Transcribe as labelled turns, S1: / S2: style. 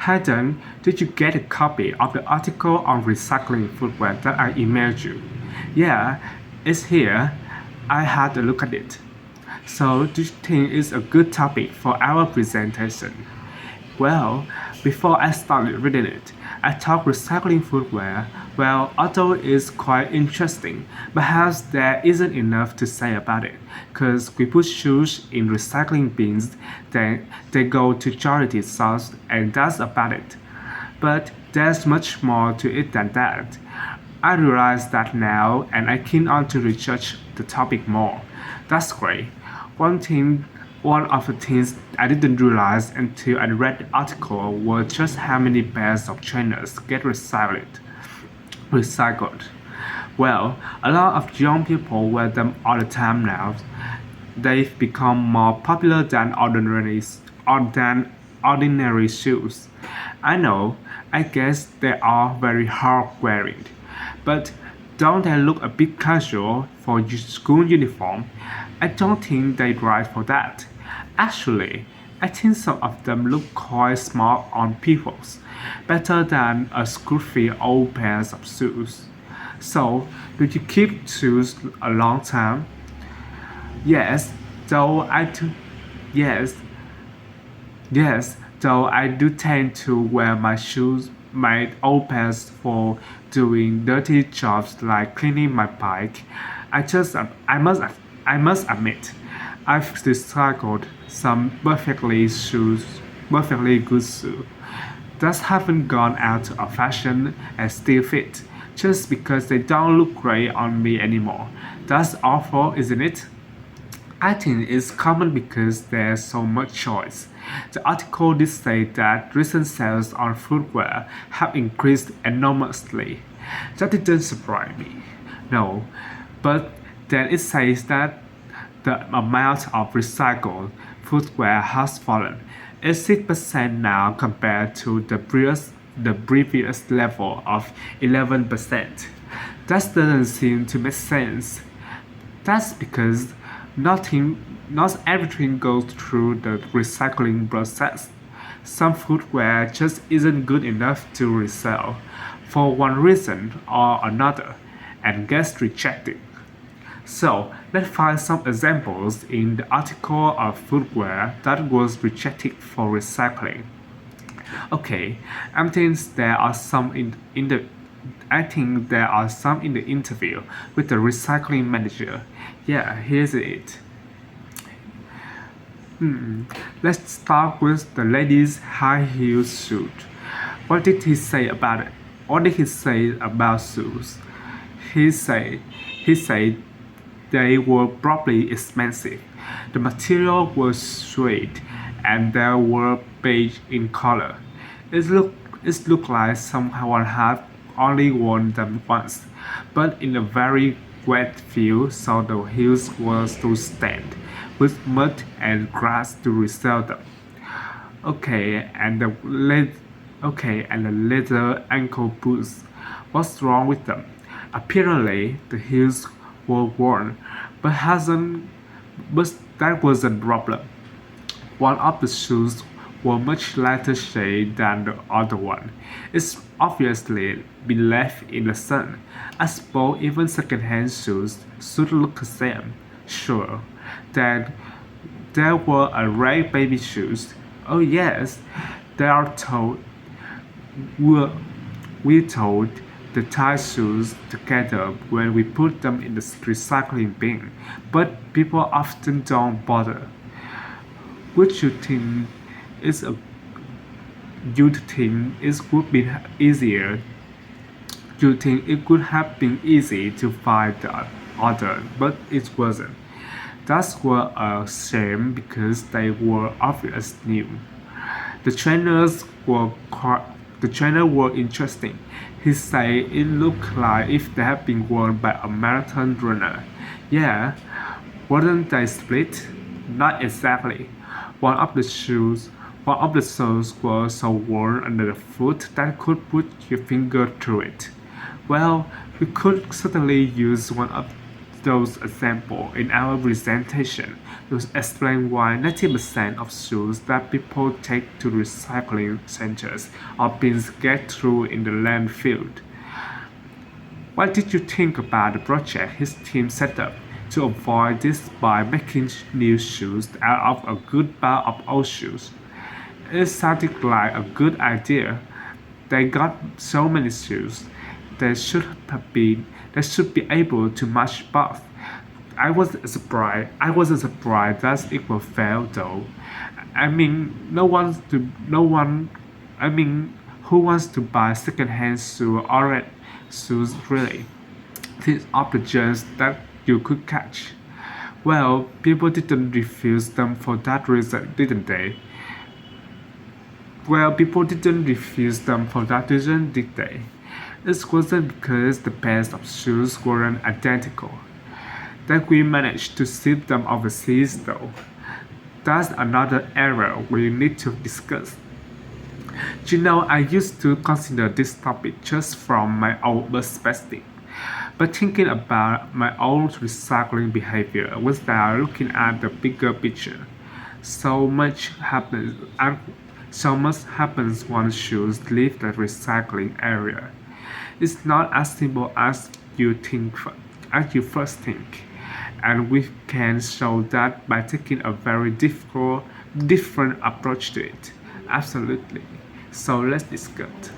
S1: Hayden, did you get a copy of the article on recycling footwear that I emailed you? Yeah, it's here. I had a look at it. So, do you think it's a good topic for our presentation? Well, before I started reading it, I thought recycling footwear, well, although it's quite interesting, perhaps there isn't enough to say about it, because we put shoes in recycling bins, then they go to charity source, and that's about it. But there's much more to it than that. I realize that now, and I keen on to research the topic more. That's great. One thing, one of the things I didn't realize until I read the article was just how many pairs of trainers get recycled. Well, a lot of young people wear them all the time now. They've become more popular than ordinary shoes. I know, I guess they are very hard wearing, but don't they look a bit casual for your school uniform? I don't think they're right for that. Actually, I think some of them look quite smart on people, better than a scruffy old pairs of shoes. So, do you keep shoes a long time? Yes, though I do. Yes, yes, though I do tend to wear my old pants for doing dirty jobs like cleaning my bike. I just, I must, I must admit, I've recycled some perfectly good shoes that haven't gone out of fashion and still fit, just because they don't look great on me anymore. That's awful, isn't it? I think it's common because there's so much choice. The article did say that recent sales on footwear have increased enormously. That didn't surprise me. No, but then it says that the amount of recycled footwear has fallen 80% now compared to the previous level of 11%. That doesn't seem to make sense. That's because not everything goes through the recycling process. Some footwear just isn't good enough to resell for one reason or another and gets rejected. So let's find some examples in the article of footwear that was rejected for recycling. Okay, I think there are some in the I think there are some in the interview with the recycling manager. Yeah, here's it. Let's start with the lady's high heel suit. What did he say about it? What did he say about shoes? He said they were probably expensive. The material was suede and they were beige in color. It looked like someone had only worn them once, but in a very wet field, so the heels were to stand, with mud and grass to resell them. Okay, and the leather ankle boots. What's wrong with them? Apparently, the heels were worn, but hasn't. But that wasn't the problem. One of the shoes were much lighter shade than the other one. It's obviously been left in the sun. I suppose even second-hand shoes should look the same. Sure. Then there were red baby shoes. Oh yes, they are told we we told the tie shoes together when we put them in the recycling bin, but people often don't bother. Would you think is a you'd think it would be easier? You think it could have been easy to find the other, but it wasn't. That's were a shame because they were obviously new. The trainers were quite, the trainer were interesting. He said it looked like if they had been worn by a marathon runner. Yeah, weren't they split? Not exactly. One of the shoes one of the soles was so worn under the foot that could put your finger through it. Well, we could certainly use those examples in our presentation to explain why 90% of shoes that people take to recycling centers are being get through in the landfill. What did you think about the project his team set up to avoid this by making new shoes out of a good pile of old shoes? It sounded like a good idea. They got so many shoes. They should have been. They should be able to match both. I wasn't surprised that it will fail though. I mean, no one. I mean, who wants to buy second-hand shoes really? These are the gems that you could catch. Well, people didn't refuse them for that reason, didn't they? Well, people didn't refuse them for that reason, did they? It wasn't because the pairs of shoes weren't identical that we managed to ship them overseas, though. That's another area we need to discuss. You know, I used to consider this topic just from my own perspective, but thinking about my own recycling behavior without looking at the bigger picture. So much happens, and so much happens once shoes leave the recycling area. It's not as simple as you first think, and we can show that by taking a very different approach to it. Absolutely. So let's discuss.